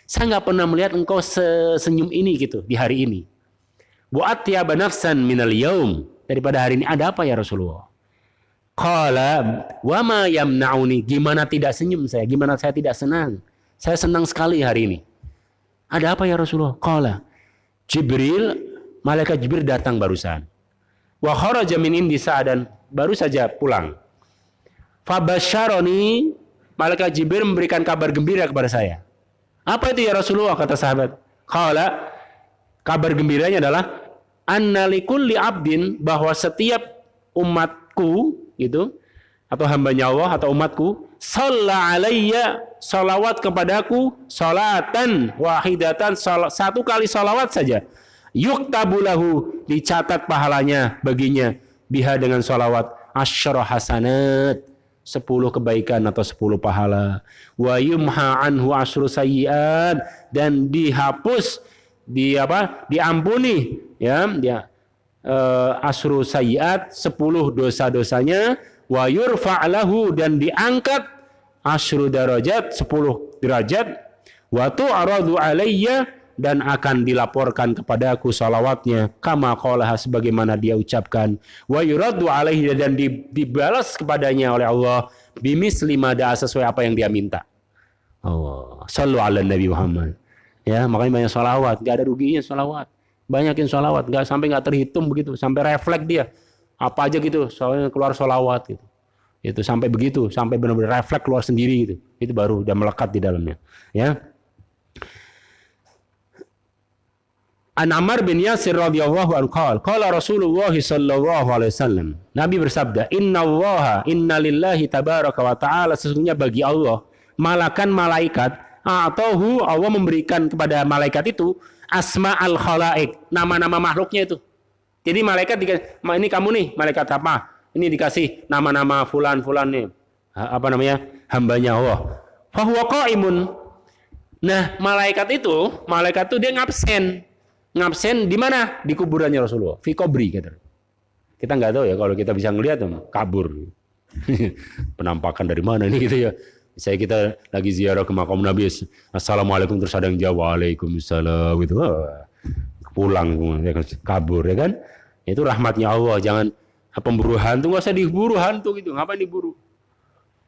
Saya enggak pernah melihat engkau sesenyum ini gitu di hari ini. Wa atyaba nafsan minal yaum. Daripada hari ini ada apa ya Rasulullah? Qala wa ma yamna'uni. Gimana tidak senyum saya? Gimana saya tidak senang? Saya senang sekali hari ini. Ada apa ya Rasulullah? Qala Jibril, malaikat Jibril datang barusan. Wa kharaja min indi Sa'dan, baru saja pulang. Fabasyaroni, malaikat Jibril memberikan kabar gembira kepada saya. Apa itu ya Rasulullah, kata sahabat? Qala, kabar gembiranya adalah anna likulli abdin, bahwa setiap umatku itu atau hambanya Allah atau umatku, shalla alayya, salawat kepadaku, salatan wahidatan, satu kali salawat saja. Yuktabulahu, dicatat pahalanya baginya, biha dengan salawat, asyara hasanat, 10 kebaikan atau 10 pahala. Wa yumha anhu asyru sayyi'at, dan dihapus diampuni ya asyru sayyi'at 10 dosa-dosanya, wa yurfa' lahu, dan diangkat asyru darajat 10 derajat, wa tu'radu alayya, dan akan dilaporkan kepadaku salawatnya, kama qalaha, sebagaimana dia ucapkan, wa yuraddu alaihi, dan dibalas kepadanya oleh Allah bimisli ma da'a, sesuai apa yang dia minta. Allah, sallu ala Nabi Muhammad. Ya, makanya banyak salawat, enggak ada ruginya salawat. Banyakin salawat, enggak terhitung begitu, sampai refleks dia. Apa aja gitu, soalnya keluar salawat gitu. Itu sampai begitu, sampai benar-benar refleks keluar sendiri gitu. Itu baru udah melekat di dalamnya, ya. An Ammar bin Yasir radhiyallahu anhu qala Rasulullah sallallahu alaihi wasallam, Nabi bersabda, inna lillahi tabaraka wa ta'ala, sesungguhnya bagi Allah malakan malaikat, atahu, Allah memberikan kepada malaikat itu asma'al khalaik, nama-nama makhluknya itu. Jadi malaikat ini kamu nih malaikat apa? Ini dikasih nama-nama fulan nih. Apa namanya? Hambanya Allah. Fa huwa qaimun. Nah, malaikat itu dia ngabsen di mana? Di kuburannya Rasulullah. Fi qabri, kata. Kita nggak tahu ya, kalau kita bisa ngelihat kabur. Penampakan dari mana ini gitu ya. Saya kita lagi ziarah ke makam Nabi, assalamualaikum, terus ada yang jawab waalaikumsalam gitu. Pulang kabur ya kan. Itu rahmatnya Allah. Jangan pemburu hantu, nggak usah diburu hantu gitu. Ngapain diburu?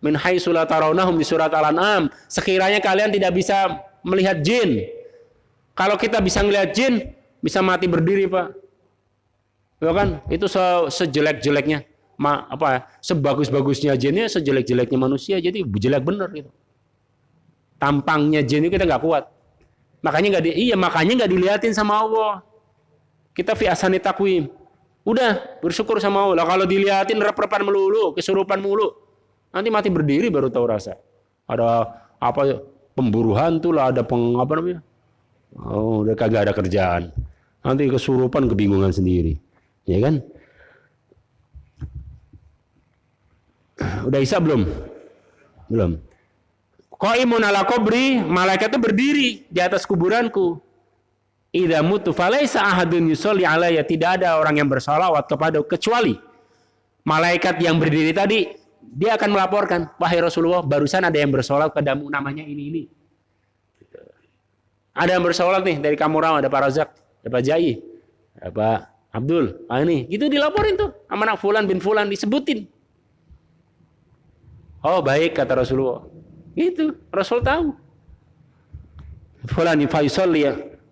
Min haitsu la tarawnahum di surat Al-An'am. Sekiranya kalian tidak bisa melihat jin. Kalau kita bisa melihat jin, bisa mati berdiri, Pak. Ya kan? Itu sejelek-jeleknya, sebagus-bagusnya jinnya, sejelek-jeleknya manusia. Jadi jelek bener gitu. Tampangnya jin itu kita nggak kuat. Makanya nggak dilihatin sama Allah. Kita fi asani takwim. Udah bersyukur sama Allah. Kalau dilihatin rep-repan melulu, kesurupan mulu, nanti mati berdiri baru tahu rasa. Ada pemburu hantu lah, ada udah kagak ada kerjaan. Nanti kesurupan, kebingungan sendiri. Ya kan? Udah Isa belum? Belum. Qaimun ala qabri, malaikat itu berdiri di atas kuburanku. Idza mutu falaisa ahadun yusolli alayya, tidak ada orang yang bersalawat kepada kecuali malaikat yang berdiri tadi, dia akan melaporkan, wahai Rasulullah, barusan ada yang bersalawat padamu, namanya ini. Ada yang bersalawat nih dari kamu, ada Pak Razak, ada Pak Jai, ada Pak Abdul, ini, itu dilaporin tuh, sama anak Fulan bin Fulan, disebutin. Oh baik, kata Rasulullah. Itu Rasul tahu. Fulan yusalli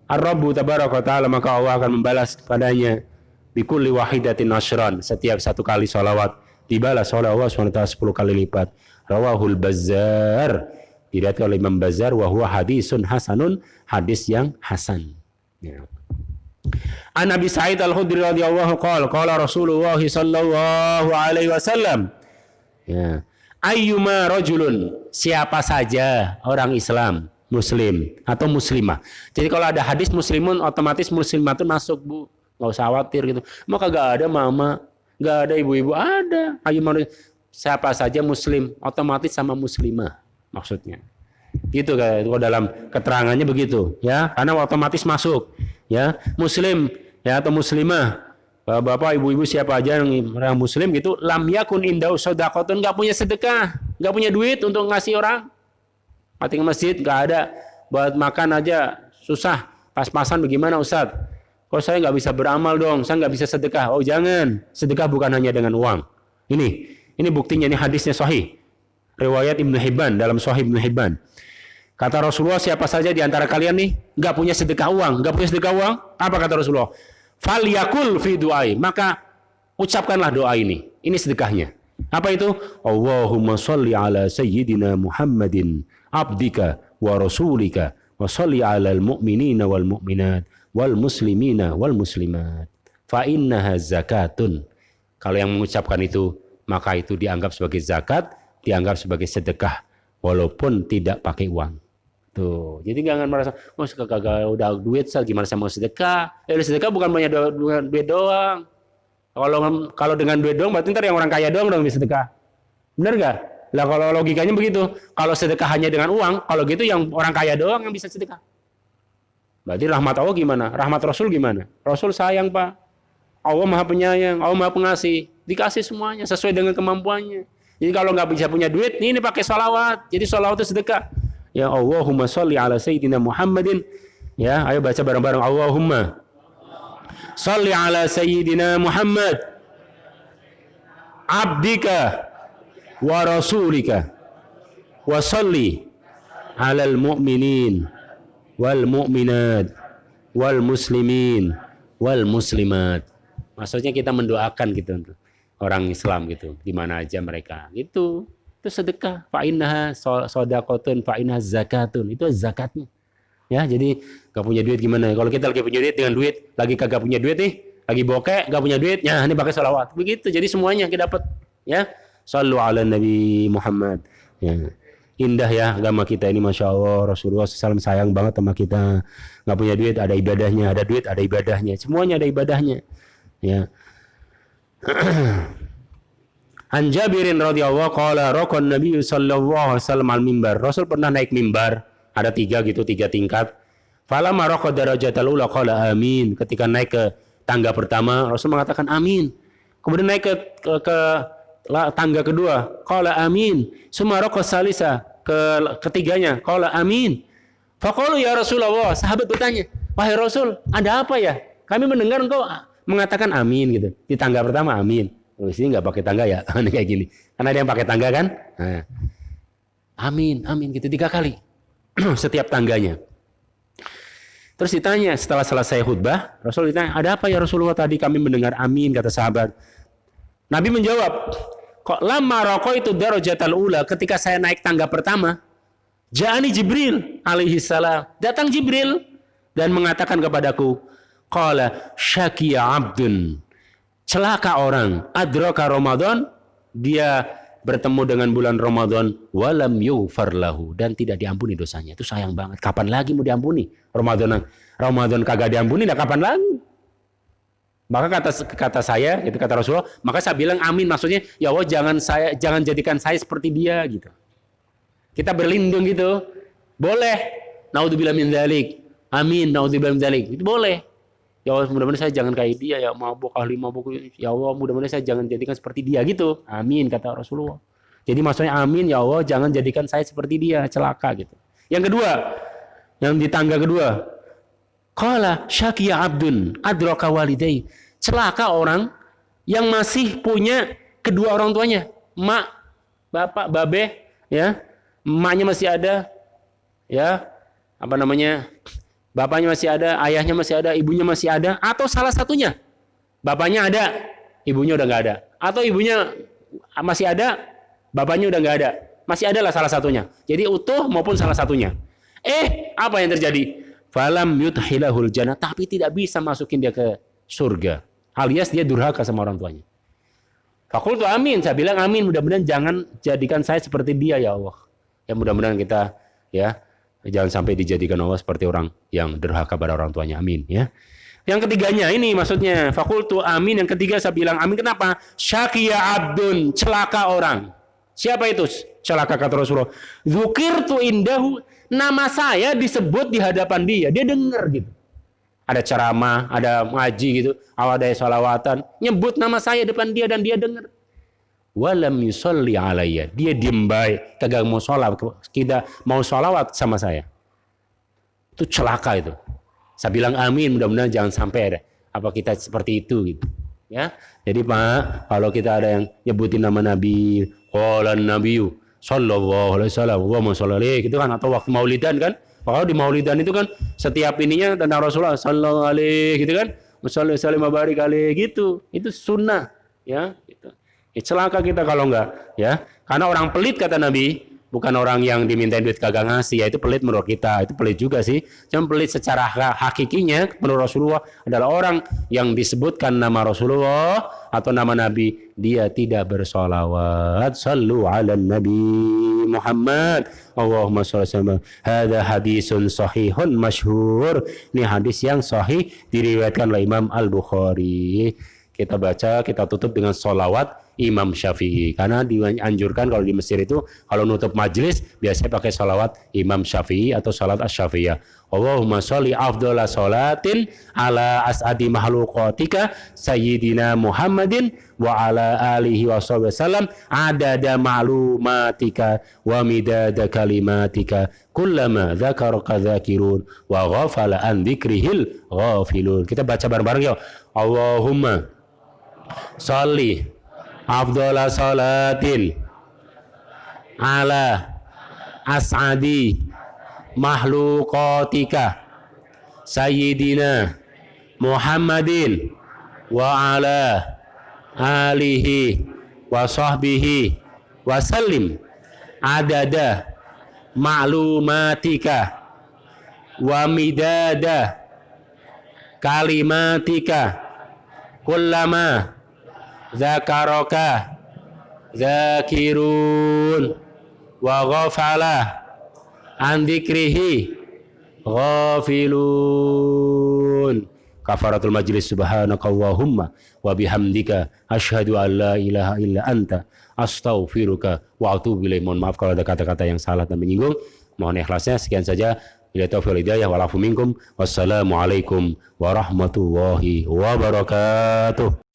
ar-Rabbu tabaraka wa ta'ala, maka Allah akan membalas kepadanya bikulli wahidatin asyran, setiap satu kali salawat dibalas oleh Allah SWT 10 kali lipat. Rawahul Bazzar, diriwayatkan oleh Imam Bazzar, wa huwa hadisun hasanun, hadis yang hasan. Ya. An Nabi Sa'id Al-Khudri radhiyallahu qala Rasulullah sallallahu alaihi wasallam, ya, ayyuma rajulun, siapa saja orang Islam, muslim atau muslimah. Jadi kalau ada hadis muslimun, otomatis muslimatun masuk, Bu. Nggak usah khawatir gitu. Maka gak ada mama, gak ada ibu-ibu, ada. Ayyuma, siapa saja muslim, otomatis sama muslimah maksudnya. Gitu kan, dalam keterangannya begitu, ya. Karena otomatis masuk, ya. Muslim ya atau muslimah. Bapak, ibu-ibu, siapa aja yang muslim gitu, lam yakun indau shadaqatun, enggak punya sedekah, enggak punya duit untuk ngasih orang. Mati ke masjid enggak ada, buat makan aja susah, pas-pasan bagaimana Ustaz? Kalau saya enggak bisa beramal dong, saya enggak bisa sedekah. Oh jangan, sedekah bukan hanya dengan uang. Ini buktinya, ini hadisnya sahih. Riwayat Ibnu Hibban, dalam Sahih Ibnu Hibban. Kata Rasulullah, siapa saja di antara kalian nih enggak punya sedekah uang, enggak punya sedekah uang, apa kata Rasulullah? Falyakul fi du'ai, maka ucapkanlah doa ini. Ini sedekahnya. Apa itu? Allahumma sholli ala sayyidina Muhammadin abdika wa rasulika wa sholli ala al-mu'minina wal mu'minat wal muslimina wal muslimat fa innaha zakatun. Kalau yang mengucapkan itu, maka itu dianggap sebagai zakat, dianggap sebagai sedekah walaupun tidak pakai uang. Tuh, jadi jangan merasa, oh kagak udah duit, gimana saya mau sedekah? Sedekah bukan banyak duit doang. Kalau dengan duit doang, berarti ntar yang orang kaya doang bisa sedekah. Bener gak? Lah kalau logikanya begitu, kalau sedekah hanya dengan uang, kalau gitu yang orang kaya doang yang bisa sedekah. Berarti rahmat Allah gimana? Rahmat Rasul gimana? Rasul sayang Pak. Allah Maha Penyayang, Allah Maha Pengasih. Dikasih semuanya sesuai dengan kemampuannya. Jadi kalau nggak bisa punya duit, ini pakai sholawat. Jadi sholawat itu sedekah. Ya Allahumma sholli ala Sayyidina Muhammadin. Ya, ayo baca bareng-bareng. Allahumma sholli ala Sayyidina Muhammad. Abdika wa rasulika. Wa sholli ala al-mu'minin wal mu'minat wal muslimin wal muslimat. Maksudnya kita mendoakan gitu untuk orang Islam gitu, di mana aja mereka. Gitu. Itu sedekah. Fa innaha shadaqatun fa innaha zakatun. Itu zakatnya. Ya, jadi enggak punya duit gimana? Kalau kita lagi punya duit dengan duit, lagi kagak punya duit nih, lagi bokeh, enggak punya duit, ya ini pakai sholawat. Begitu. Jadi semuanya kita dapat, ya. Shallu ala Nabi Muhammad. Ya. Indah ya agama kita ini, Masya Allah. Rasulullah SAW sayang banget sama kita. Nggak punya duit ada ibadahnya, ada duit ada ibadahnya, semuanya ada ibadahnya. Ya. An Jabirin radhiyallahu qala raqan Nabi sallallahu alaihi wasallam al mimbar. Rasul pernah naik mimbar, ada tiga tingkat. Falamma raqa darajatal ula qala amin. Ketika naik ke tangga pertama, Rasul mengatakan amin. Kemudian naik ke tangga kedua, qala amin. Summa raqa salisa, ketiganya, qala amin. Faqalu ya Rasulullah, sahabat bertanya, wahai Rasul, ada apa ya? Kami mendengar engkau mengatakan amin gitu. Di tangga pertama amin. Oh, sini nggak pakai tangga ya, kayak gini. Karena dia yang pakai tangga kan. Nah. Amin, amin gitu 3 kali setiap tangganya. Terus ditanya setelah selesai khutbah, Rasul ditanya, ada apa ya Rasulullah, tadi kami mendengar amin, kata sahabat. Nabi menjawab, kok lama rokok itu darajatal ula, ketika saya naik tangga pertama, ja'ani Jibril alaihi salam, datang Jibril dan mengatakan kepadaku, qala syakiya abdun, celaka orang, adraka Ramadan, dia bertemu dengan bulan Ramadan, walam yughfar lahu, dan tidak diampuni dosanya. Itu sayang banget. Kapan lagi mau diampuni? Ramadan kagak diampuni, nah kapan lagi? Maka kata saya, itu kata Rasulullah, maka saya bilang amin, maksudnya ya Allah jangan jadikan saya seperti dia gitu. Kita berlindung gitu. Boleh. Naudzubillah min dzalik. Amin, naudzubillah min dzalik. Itu boleh. Ya Allah, mudah-mudahan saya jangan kayak dia, ya mabuk, ahli mabuk. Ya Allah, mudah-mudahan saya jangan jadikan seperti dia gitu. Amin, kata Rasulullah. Jadi maksudnya amin, ya Allah jangan jadikan saya seperti dia, celaka gitu. Yang kedua, yang di tangga kedua, qala syakiya abdun adraka walidai, celaka orang yang masih punya kedua orang tuanya, mak, bapak, babe, ya, emaknya masih ada, ya, apa namanya, bapaknya masih ada, ayahnya masih ada, ibunya masih ada, atau salah satunya, bapaknya ada, ibunya udah nggak ada, atau ibunya masih ada, bapaknya udah nggak ada, masih ada lah salah satunya. Jadi utuh maupun salah satunya. Apa yang terjadi? Falam yudhilahul jannah, tapi tidak bisa masukin dia ke surga. Alias dia durhaka sama orang tuanya. Fakultu amin, saya bilang amin, mudah-mudahan jangan jadikan saya seperti dia ya Allah. Ya mudah-mudahan kita ya jangan sampai dijadikan Allah seperti orang yang durhaka pada orang tuanya. Amin ya. Yang ketiganya ini maksudnya fakultu amin, yang ketiga saya bilang amin. Kenapa? Syakiya abdun, celaka orang. Siapa itu? Celaka, kata Rasulullah. Dzukirtu indahu, nama saya disebut di hadapan dia. Dia dengar gitu. Ada ceramah, ada ngaji gitu, ada sholawatan, nyebut nama saya depan dia dan dia dengar. Walam yusolli alayya, dia diem baik, kagak mau sholat, tidak mau sholawat sama saya. Itu celaka itu. Saya bilang amin, mudah-mudahan jangan sampai ada apa kita seperti itu gitu. Ya, jadi Pak, kalau kita ada yang nyebutin nama Nabi, qalan nabiyyu sallallahu alaihi wasallam, wa man sholli gitu kan, atau waktu maulidan kan. Kalau di maulidan itu kan setiap ininya tentang Rasulullah sallallahu alaihi gitu kan, sallallahu alaihi wabarik alaihi gitu. Itu sunnah ya, gitu. Celaka kita kalau enggak ya. Karena orang pelit kata Nabi, bukan orang yang dimintain duit kagak ngasih, ya itu pelit menurut kita. Itu pelit juga sih. Cuma pelit secara hakikinya menurut Rasulullah adalah orang yang disebutkan nama Rasulullah atau nama Nabi, dia tidak bersolawat. Sallu ala Nabi Muhammad. Allahumma sholli alaihi. Hadza hadisun sahihun masyhur. Ini hadis yang sahih diriwayatkan oleh Imam Al-Bukhari. Kita baca, kita tutup dengan solawat Imam Syafi'i. Karena dianjurkan kalau di Mesir itu kalau nutup majelis biasanya pakai salawat Imam Syafi'i atau salat asy-Syafi'iyah. Allahumma sholli afdhala sholatin ala as'adi mahluqatika sayyidina Muhammadin wa ala alihi wa sallam adada ma'lumatika wa midada kalimatika kullama dzakaraka dzakirun wa ghafala an dzikrihil ghafilun. Kita baca bareng-bareng yuk. Allahumma sholli afdhala sholatin ala as'adi mahluqatika sayyidina Muhammadin wa ala alihi wa sahbihi wa sallim adada ma'lumatika wa midada kalimatika kullama zakaraka zakirun wa ghafala an dzikrihi ghafilun. Kafaratul majlis. Subhanakallahumma wa bihamdika asyhadu an la ilaha illa anta astaghfiruka wa atubu ilaik. Mohon maaf kalau ada kata-kata yang salah dan menyinggung. Mohon ikhlasnya. Sekian saja. Bila taufiq wal hidayah wal afu minkum. Wassalamualaikum warahmatullahi wabarakatuh.